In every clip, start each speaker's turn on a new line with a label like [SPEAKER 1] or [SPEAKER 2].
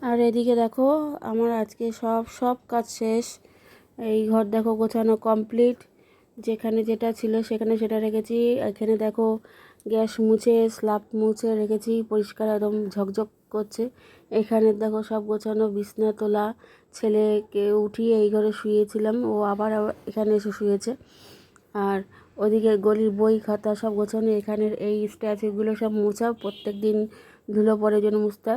[SPEAKER 1] আর এদিকে দেখো আমার আজকে সব কাজ শেষ। এই ঘর দেখো গোছানো কমপ্লিট, যেখানে যেটা ছিল সেখানে সেটা রেখেছি। এখানে দেখো গ্যাস মুছে স্ল্যাব মুছে রেখেছি, পরিষ্কার একদম ঝকঝক করছে। এখানে দেখো সব গোছানো, বিছনা তোলা, ছেলেকে উঠিয়ে এই ঘরে শুয়েছিলাম, ও আবার এখানে এসে শুয়েছে। আর ওদিকে গলির বই খাতা সব গোছানো, এখানের এই স্ট্যাচুগুলো সব মোছা, প্রত্যেক দিন ধুলো পড়ে জন্য মুছতে।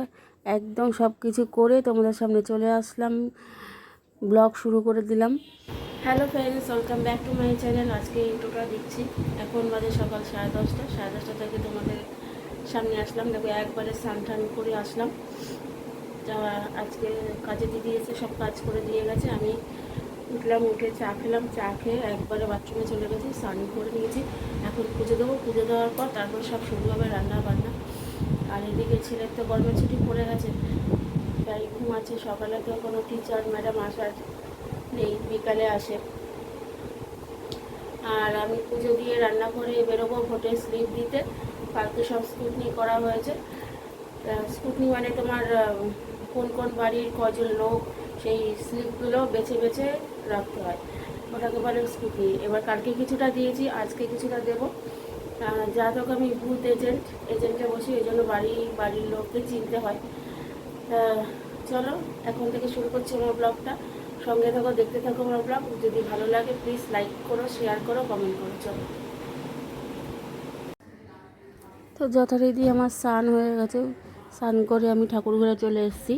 [SPEAKER 1] একদম সব কিছু করে তোমাদের সামনে চলে আসলাম, ব্লগ শুরু করে দিলাম। Hello friends, welcome back to my channel. আজকে ইন্ট্রোটা দিচ্ছি। এখন বাজে সকাল 10:30। 10:30 থেকে তোমাদের সামনে আসলাম। দেখো একবারে স্নান টান করে আসলাম। আজকে কাজে দিদি এসে সব কাজ করে দিয়ে গেছে। আমি উঠলাম, উঠে চা খেলাম, চা খেয়ে একবারে বাথরুমে চলে গেছি, স্নান করে নিয়েছি। এখন পুজো দেবো, পুজো দেওয়ার পর তারপর সব শুরু হবে রান্না বান্না। আর এদিকে ছেলের তো গরমের ছুটি পড়ে গেছে, তাই ঘুমাচ্ছে। সকালে তো কোনো টিচার ম্যাডাম আসার নেই, বিকালে আসে। আর আমি পুজো দিয়ে রান্না করে বেরোবো ভোটের স্লিপ দিতে। কালকে সব স্কুটনি করা হয়েছে। স্কুটনি মানে তোমার কোন কোন বাড়ির কজন লোক, সেই স্লিপগুলো বেছে বেছে রাখতে হয়, ওটাকে বলে স্কুটনি। এবার কালকে কিছুটা দিয়েছি, আজকে কিছুটা দেবো। যা হোক আমি বুথ এজেন্টে বসি, এই জন্য বাড়ির লোককে চিনতে হয়। চলো এখন থেকে শুরু করছি আমার ব্লগটা। সঙ্গে থাকো, দেখতে থাকো আমার ব্লগ। যদি ভালো লাগে প্লিজ লাইক করো, শেয়ার করো, কমেন্ট করো। চলো। তো যথারীতি আমার স্নান হয়ে গেছে, স্নান করে আমি ঠাকুর ঘরে চলে এসেছি।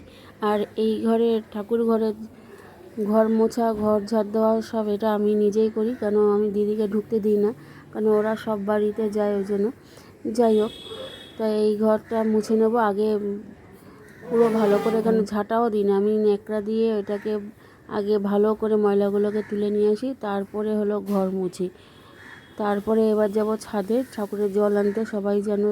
[SPEAKER 1] আর এই ঘরে ঠাকুর ঘরে ঘর মোছা, ঘর ঝাড় দেওয়া সব এটা আমি নিজেই করি, কেন আমি দিদিকে ঢুকতে দিই না, কারণ ওরা সব বাড়িতে যায়, ওই জন্য। যাই হোক, তাই এই ঘরটা মুছে নেব আগে পুরো ভালো করে। এখানে ঝাঁটাও দিই না, আমি ন্যাকড়া দিয়ে এটাকে আগে ভালো করে ময়লাগুলোকে তুলে নিয়ে আসি, তারপরে হলো ঘর মুছি। তারপরে এবার যাব ছাদে ঠাকুরের জল আনতে। সবাই জানো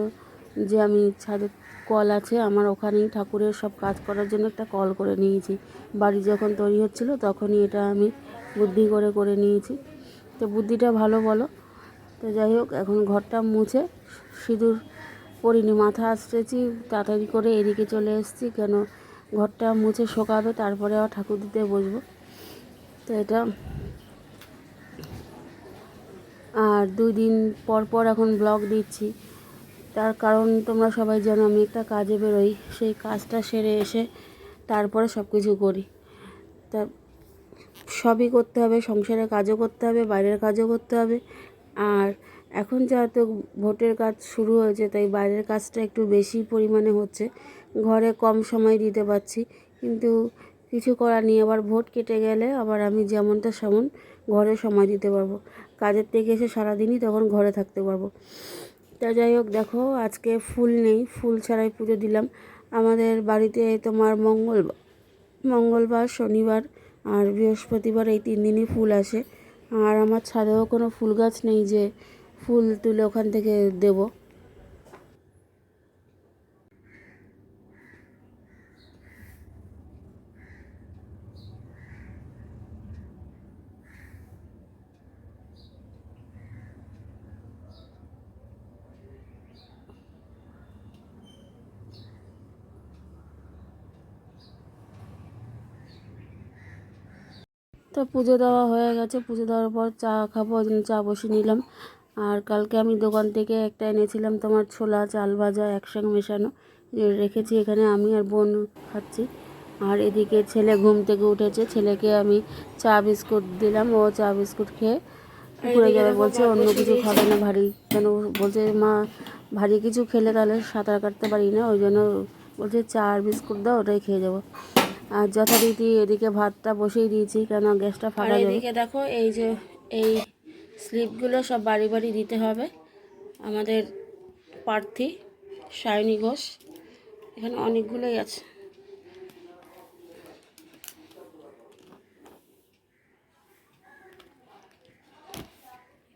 [SPEAKER 1] যে আমি ছাদে কল আছে আমার, ওখানেই ঠাকুরের সব কাজ করার জন্য একটা কল করে নিয়েছি। বাড়ি যখন তৈরি হচ্ছিল তখনই এটা আমি বুদ্ধি করে নিয়েছি। তো বুদ্ধিটা ভালো বলো। তো যাই হোক, এখন ঘরটা মুছে সিঁদুর পরিনি, মাথা আসতেছি তাড়াতাড়ি করে এদিকে চলে এসেছি, কেন ঘরটা মুছে শোকাবে, তারপরে আবার ঠাকুর দিতে বসবো। তো এটা আর 2 দিন পর পর এখন ব্লগ দিচ্ছি, তার কারণ তোমরা সবাই জানো আমি একটা কাজে বেরোই, সেই কাজটা সেরে এসে তারপরে সব কিছু করি। তা সবই করতে হবে, সংসারের কাজও করতে হবে, বাইরের কাজও করতে হবে। আর এখন যেহেতু ভোটের কাজ শুরু হয়েছে, তাই বাইরের কাজটা একটু বেশি পরিমাণে হচ্ছে, ঘরে কম সময় দিতে পারছি। কিন্তু কিছু করার নেই, আবার ভোট কেটে গেলে আবার আমি যেমনটা সেমন ঘরে সময় দিতে পারবো। কাজের থেকে এসে সারাদিনই তখন ঘরে থাকতে পারবো। তা যাই হোক, দেখো আজকে ফুল নেই, ফুল ছাড়াই পুজো দিলাম। আমাদের বাড়িতে তোমার মঙ্গলবার, শনিবার আর বৃহস্পতিবার এই 3 দিনই ফুল আসে। আর আমার ছাদেও কোনো ফুল গাছ নেই যে ফুল তুলে ওখান থেকে দেব। তো পুজো দেওয়া হয়ে গেছে, পুজো দেওয়ার পর চা খাবো, ওই জন্য চা বসিয়ে নিলাম। আর কালকে আমি দোকান থেকে একটা এনেছিলাম তোমার ছোলা চাল ভাজা একসঙ্গে মেশানো, রেখেছি এখানে, আমি আর বোন খাচ্ছি। আর এদিকে ছেলে ঘুম থেকে উঠেছে, ছেলেকে আমি চা বিস্কুট দিলাম, ও চা বিস্কুট খেয়ে পুকুরে যাবে বলছে, অন্য কিছু খাবে না ভারী, কেন বলছে মা ভারী কিছু খেলে তাহলে সাঁতার কাটতে পারি না, ওই জন্য বলছে চা আর বিস্কুট দাও, ওটাই খেয়ে যাবো। আর যথারীতি এদিকে ভাতটা বসিয়ে দিয়েছি, কেন গ্যাসটা ফাঁকা যাবে। এদিকে দেখো এই যে এই স্লিপগুলো সব বাড়ি বাড়ি দিতে হবে। আমাদের প্রার্থী সায়নী ঘোষ, এখানে অনেকগুলোই আছে।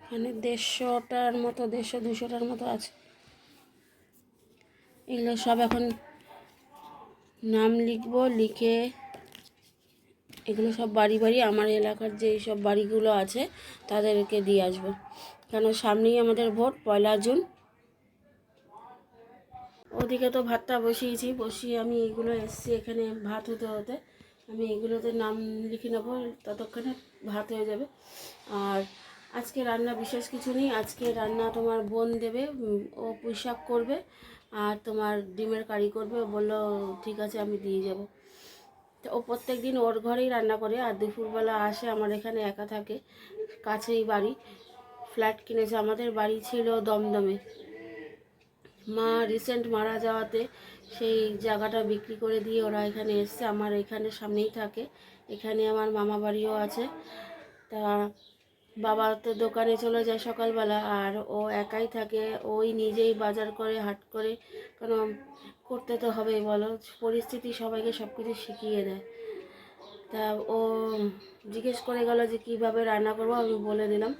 [SPEAKER 1] এখানে 150টার মতো, 150-200টার মতো আছে। এগুলো সব এখন নাম লিখবো, লিখে এগুলো সব বাড়ি বাড়ি আমার এলাকার যে সব বাড়িগুলো আছে তাদেরকে দিয়ে আসবো, কেন সামনেই আমাদের ভোট, 1 জুন। ওদিকে তো ভাতটা বসিয়ে আমি এগুলো এসছি এখানে ভাত হতে হতে আমি এগুলোতে নাম লিখে নেবো, ততক্ষণে ভাত হয়ে যাবে। আর আজকে রান্না বিশেষ কিছু নেই, আজকে রান্না তোমার বোন দেবে, ও পুঁই শাক করবে আর তোমার ডিমের কারি করবে। বললো ঠিক আছে আমি দিয়ে যাব। তো ও প্রত্যেক দিন ওর ঘরেই রান্না করে, আর দুপুরবেলা আসে আমার এখানে, একা থাকে, কাছেই বাড়ি, ফ্ল্যাট কিনেছে। আমাদের বাড়ি ছিল দমদমে, মা রিসেন্ট মারা যাওয়াতে সেই জায়গাটা বিক্রি করে দিয়ে ওরা এখানে এসছে, আমার এখানে সামনেই থাকে, এখানে আমার মামা বাড়িও আছে। তা বাবা তো দোকানে চলে যায় সকালবেলা, আর ও একাই থাকে, ওই নিজেই বাজার করে হাট করে, কারণ করতে তো হবেই বলো, পরিস্থিতি সবাইকে সব কিছু শিখিয়ে দেয়। তা ও জিজ্ঞেস করে গেল যে কীভাবে রান্না করবো, আমি বলে দিলাম।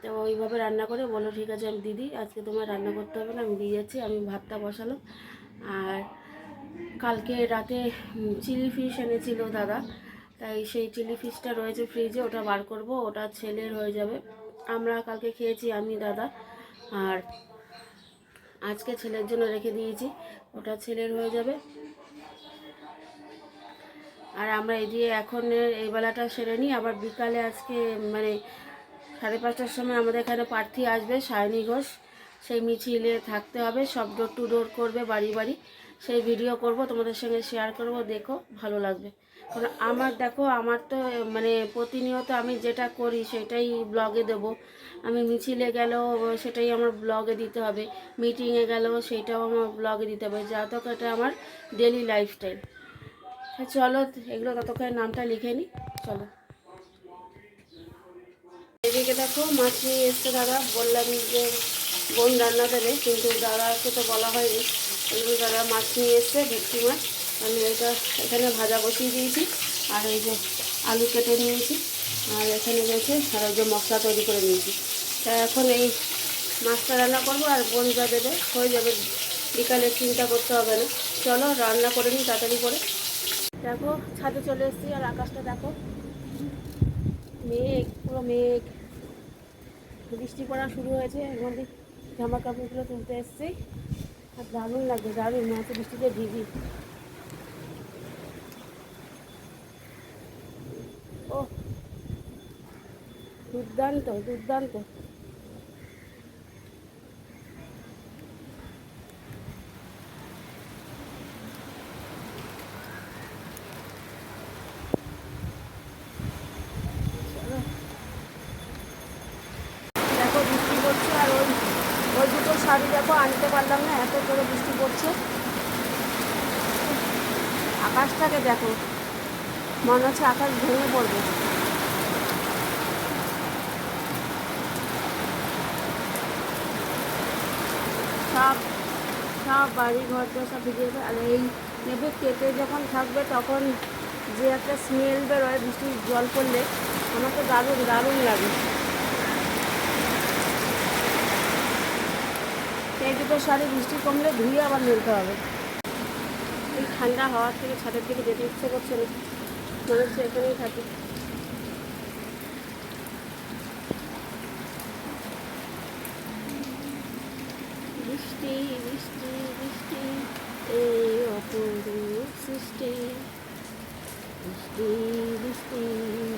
[SPEAKER 1] তো ওইভাবে রান্না করে বললো ঠিক আছে আমি দিদি আজকে তোমার রান্না করতে হবে না, আমি দিয়ে যাচ্ছি। আমি ভাতটা বসালাম। আর কালকে রাতে চিলি ফিশ এনেছিল দাদা, তাই সেই চিলি ফিশটা রয়েছে ফ্রিজে, ওটা বার করব, ওটা ছেলের হয়ে যাবে। আমরা কালকে খেয়েছি আমি দাদা, আর আজকে ছেলের জন্য রেখে দিয়েছি, ওটা ছেলের হয়ে যাবে। আর আমরা এদিকে এখন এই বেলাটা সেরে নিই, আবার বিকালে আজকে মানে 5:30টার সময় আমাদের এখানে প্রার্থী আসবে সায়নী ঘোষ, সেই মিছিলে থাকতে হবে, সব ডোর টু ডোর করবে, বাড়ি বাড়ি, সেই ভিডিও করব, তোমাদের সঙ্গে শেয়ার করব, দেখো ভালো লাগবে। কারণ আমার দেখো আমার তো মানে প্রতিনিয়ত আমি যেটা করি সেটাই ব্লগে দেব, আমি মিছিলে গেলেও সেটাই আমার ব্লগে দিতে হবে, মিটিংয়ে গেলেও সেটাও আমার ব্লগে দিতে হবে, যা তো এটা আমার ডেলি লাইফস্টাইল। চলো এগুলো ততক্ষণে নামটা লিখে নিই, চলো। এদিকে দেখো মাছ নিয়ে এসছে দাদা, বললাম যে বোন রান্না দেবে, কিন্তু দাদাকে তো বলা হয়নি, এগুলো দাদা মাছ নিয়ে এসছে, ভেটকি মাছ। আমি এটা এখানে ভাজা বসিয়ে দিয়েছি, আর এই যে আলু কেটে নিয়েছি, আর এখানে রয়েছে, আর ওই যে মশলা তৈরি করে নিয়েছি। তা এখন এই মাছটা রান্না করবো, আর বোন যা দেবে হয়ে যাবে, বিকালে চিন্তা করতে হবে না। চলো রান্না করে নিই তাড়াতাড়ি করে। দেখো ছাদে চলে এসেছি, আর আকাশটা দেখো, মেঘ, পুরো মেঘ, বৃষ্টি পড়া শুরু হয়েছে। এর মধ্যে জামা কাপড়গুলো তুলতে এসেছি, আর দারুণ লাগবে, দারুণ, মনে হচ্ছে বৃষ্টিতে ভিজি। ও দুর্দান্ত দুর্দান্ত। দেখো বৃষ্টি পড়ছে, আর ওই ওই দুটো শাড়ি দেখো আনতে পারলাম না, এত করে বৃষ্টি পড়ছে। আকাশটাকে দেখো, মনে হচ্ছে আকাশ ভেঙে পড়বে। সব সব বাড়ি ঘর তো সব ভিজে যাবে, আর এই নেবে কেটে যখন থাকবে তখন যে একটা স্মেল বেরোয় বৃষ্টির জল পড়লে, আমার তো দারুণ দারুণ লাগে। এই দুটো শাড়ি বৃষ্টি কমলে ধুয়ে আবার মেলতে হবে। এই ঠান্ডা হাওয়ার থেকে ছাদের দিকে যেতে ইচ্ছে করছে না, মনে হচ্ছে এখানেই থাকি। বৃষ্টি বৃষ্টি বৃষ্টি, এই অপরূপ সৃষ্টি, বৃষ্টি বৃষ্টি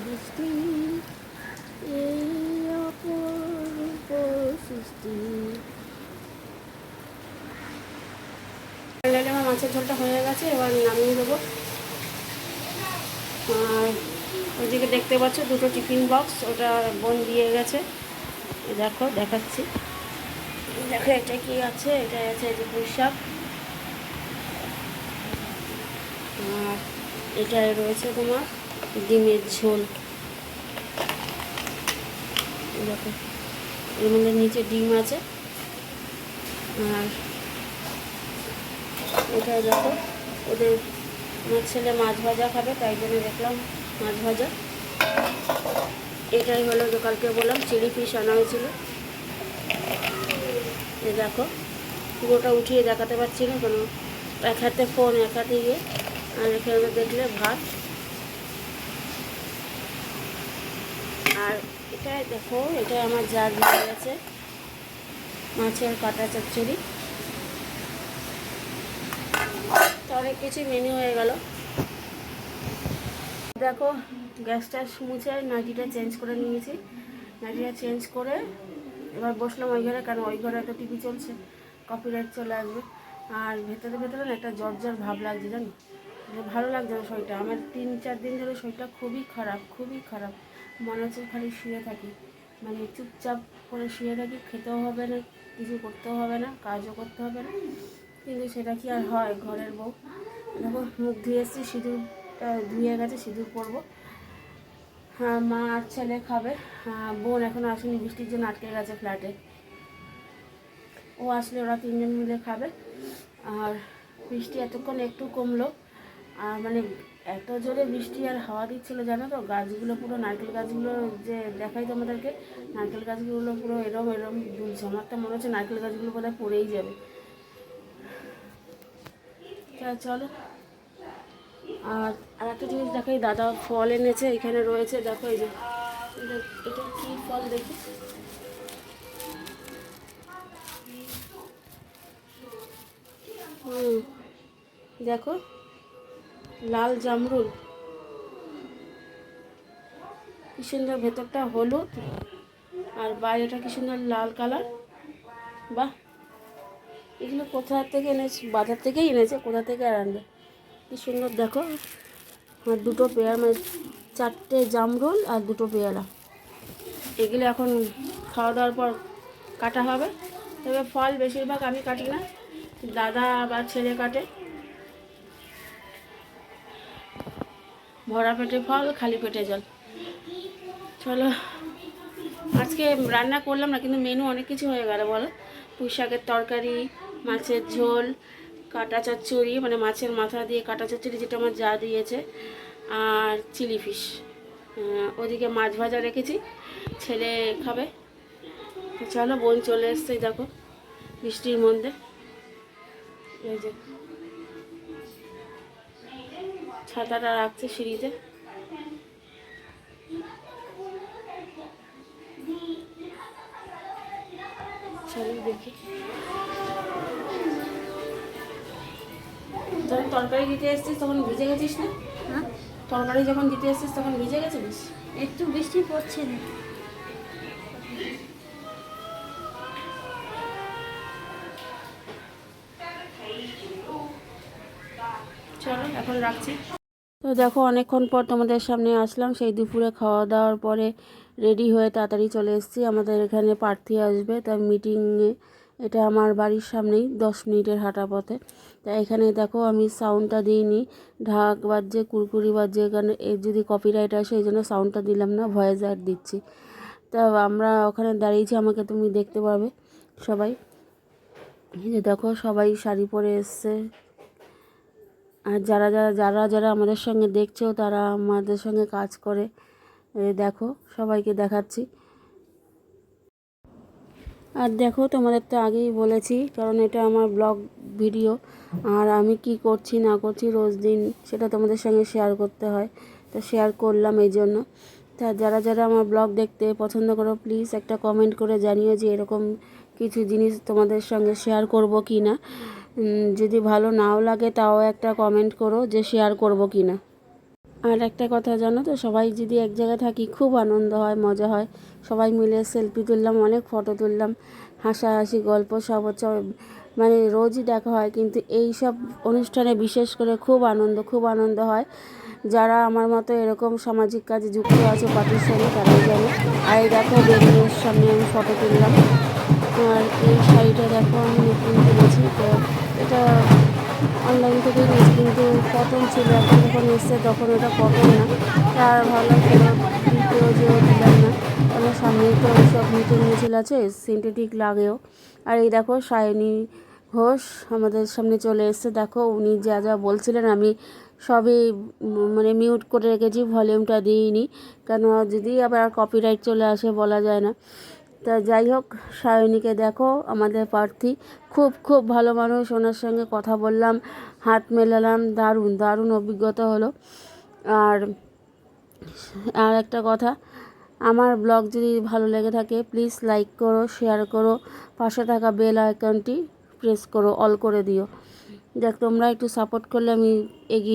[SPEAKER 1] বৃষ্টি, এই অপরূপ সৃষ্টি। আমার মাছের ঝোলটা হয়ে গেছে, এবার নামিয়ে দেবো। আর ওইদিকে দেখতে পাচ্ছ দুটো টিফিন বক্স, ওটা বোন দিয়ে গেছে, দেখো দেখাচ্ছি, দেখো এটা কি আছে, এটা আছে এই যে পুঁই শাক, আর এটায় রয়েছে তোমার ডিমের ঝোল, দেখো এর মধ্যে নিচে ডিম আছে। আর এটাই দেখো ওদের, আমার ছেলে মাছ ভাজা খাবে, তাই জন্য দেখলাম মাছ ভাজা। এটাই হলো যে কালকে বললাম চিলি ফিশ আনা হয়েছিল, এই দেখো পুরোটা উঠিয়ে দেখাতে পারছি না, কোনো এক হাতে ফোন এক হাতে ইয়ে, আর এখানে দেখলে ভাত। আর এটাই দেখো, এটা আমার জার হয়ে গেছে মাছের কাটা চচ্চড়ি, অনেক কিছু মেনু হয়ে গেল। দেখো গ্যাসটা মুছে নাইটিটা চেঞ্জ করে নিয়েছি। নাইটিটা চেঞ্জ করে এবার বসলাম ওই ঘরে, কারণ ওই ঘরে একটা টিভি চলছে, কপিরাইট চলে আসবে। আর ভেতরে ভেতরে না একটা জ্বর ভাব লাগছে, জানো, ভালো লাগছে না শরীরটা আমার। 3-4 দিন ধরে শরীরটা খুবই খারাপ, খুবই খারাপ। মনে হচ্ছে খালি শুয়ে থাকি, মানে চুপচাপ করে শুয়ে থাকি, খেতেও হবে না, কিছু করতেও হবে না, কাজও করতে হবে না। কিন্তু সেটা কি আর হয় ঘরের বউ। দেখো মুখ ধুয়ে এসেছি, সিঁদুরটা ধুয়ে গেছে, সিঁদুর পরবো। হ্যাঁ, মা আর ছেলে খাবে। বোন এখনও আসেনি, বৃষ্টির জন্য আটকে গেছে ফ্ল্যাটে। ও আসলে ওরা 3জন মিলে খাবে। আর বৃষ্টি এতক্ষণ একটু কমলো। আর মানে এত জোরে বৃষ্টি আর হাওয়া দিচ্ছিলো, জানো তো, গাছগুলো পুরো, নারকেল গাছগুলো যে দেখাই তোমাদেরকে, নারকেল গাছগুলো পুরো এরম এরম দুলছে। আমার তো মনে হচ্ছে নারকেল গাছগুলো কোথায় পড়েই যাবে। তা চলো। আর একটা জিনিস দেখাই, দাদা ফল এনেছে, এখানে রয়েছে, দেখো এই যে এটা কি ফল দেখি। দেখো লাল জামরুল, কি সুন্দর, ভেতরটা হলুদ আর বাইরেটা কি সুন্দর লাল কালার। বাহ, এগুলো কোথা থেকে এনেছে? বাজার থেকেই এনেছে, কোথা থেকে আর আনবে। কি সুন্দর দেখো। আর 2টো পেয়ারা, মানে 4টে জামরুল আর 2টো পেয়ারা। এগুলো এখন খাওয়া দাওয়ার পর কাটা হবে। তবে ফল বেশিরভাগ আমি কাটি না, দাদা বা ছেলে কাটে। ভরা পেটে ফল, খালি পেটে জল। চলো, আজকে রান্না করলাম না, কিন্তু মেনু অনেক কিছু হয়ে গেল বলো। পুঁই শাকের তরকারি, মাছের ঝোল, কাটা চচ্চড়ি, মানে মাছের মাথা দিয়ে কাটা চচ্চড়ি, যেটা আমার যা দিয়েছে, আর চিলি ফিশ। ওদিকে মাছ ভাজা রেখেছি, ছেলে খাবে। তো চলো, বোন চলে এসছে দেখো বৃষ্টির মধ্যে। এই যে ছাতাটা রাখছে সিঁড়িতে। চলো দেখি। যখন তরকারি দিতে এসছিস তখন ভিজে গেছিস না?
[SPEAKER 2] হ্যাঁ,
[SPEAKER 1] তরকারি যখন দিতে এসছিস তখন ভিজে গেছিস?
[SPEAKER 2] একটু বৃষ্টি পড়ছে না।
[SPEAKER 1] চলো এখন রাখছি। তো দেখো অনেকক্ষণ পর তোমাদের সামনে আসলাম, সেই দুপুরে খাওয়া দাওয়ার পরে রেডি হয়ে তাড়াতাড়ি চলে এসেছি। আমাদের এখানে প্রার্থী আসবে, তার মিটিংয়ে। এটা আমার বাড়ির সামনেই, 10 মিনিটের হাঁটা পথে। তা এখানে দেখো আমি সাউন্ডটা দিইনি, ঢাক বাজছে, কুরকুরি বাজছে, এখানে এর যদি কপিরাইট আসে এই জন্য সাউন্ডটা দিলাম না, ভয়েস অ্যাড দিচ্ছি। তা আমরা ওখানে দাঁড়িয়েছি, আমাকে তুমি দেখতে পাবে সবাই। এই যে দেখো সবাই শাড়ি পরে এসছে। আর যারা যারা যারা যারা আমাদের সঙ্গে দেখছো, তারা আমাদের সঙ্গে কাজ করে। দেখো সবাইকে দেখাচ্ছি। আর দেখো তোমাদের তো আগেই বলেছি, কারণ এটা আমার ব্লগ ভিডিও, আর আমি কি করছি না করছি রোজ দিন সেটা তোমাদের সঙ্গে শেয়ার করতে হয়, তো শেয়ার করলাম এই জন্য। তা যারা যারা আমার ব্লগ দেখতে পছন্দ করো, প্লিজ একটা কমেন্ট করে জানিও যে এরকম কিছু জিনিস তোমাদের সঙ্গে শেয়ার করব কি না। যদি ভালো নাও লাগে তাও একটা কমেন্ট করো যে শেয়ার করব কি না। আর একটা কথা জানো তো, সবাই যদি এক জায়গায় থাকি খুব আনন্দ হয়, মজা হয়। সবাই মিলে সেলফি তুললাম, অনেক ফটো তুললাম, হাসাহাসি গল্প সব হচ্ছে। মানে রোজই দেখা হয়, কিন্তু এই সব অনুষ্ঠানে বিশেষ করে খুব আনন্দ হয়। যারা আমার মতো এরকম সামাজিক কাজে যুক্ত আছে পার্টির সঙ্গে, তারাই জানে। আর এই দেখো বেলুনের সামনে আমি ফটো তুললাম। আর এই শাড়িটা দেখো আমি নতুন কিনেছি, তো এটা অনলাইন থেকেই নিয়েছি, কিন্তু কটন ছিল, এখন যখন এসছে তখন ওটা কটন না। তার ভালো ফেরত দিতেও যেও দিলাম না, কারণ সামনেই তো সব মিটিং মিছিল আছে, সিনথেটিক লাগেও। আর এই দেখো সায়নী ঘোষ আমাদের সামনে চলে এসছে। দেখো উনি যা যা বলছিলেন আমি সবই মানে মিউট করে রেখেছি, ভলিউমটা দিইনি, কেন যদি আবার কপিরাইট চলে আসে বলা যায় না। তা যাই হোক, সায়নীকে দেখো আমাদের প্রার্থী, খুব খুব ভালো মানুষ, ওনার সঙ্গে কথা বললাম, হাত মেলালাম, দারুণ দারুণ অভিজ্ঞতা হলো। আর আর একটা কথা, আমার ব্লগ যদি ভালো লেগে থাকে প্লিজ লাইক করো, শেয়ার করো, পাশে থাকা বেল আইকনটি প্রেস করো, অল করে দিও। দেখ তোমরা একটু সাপোর্ট করলে আমি এগিয়ে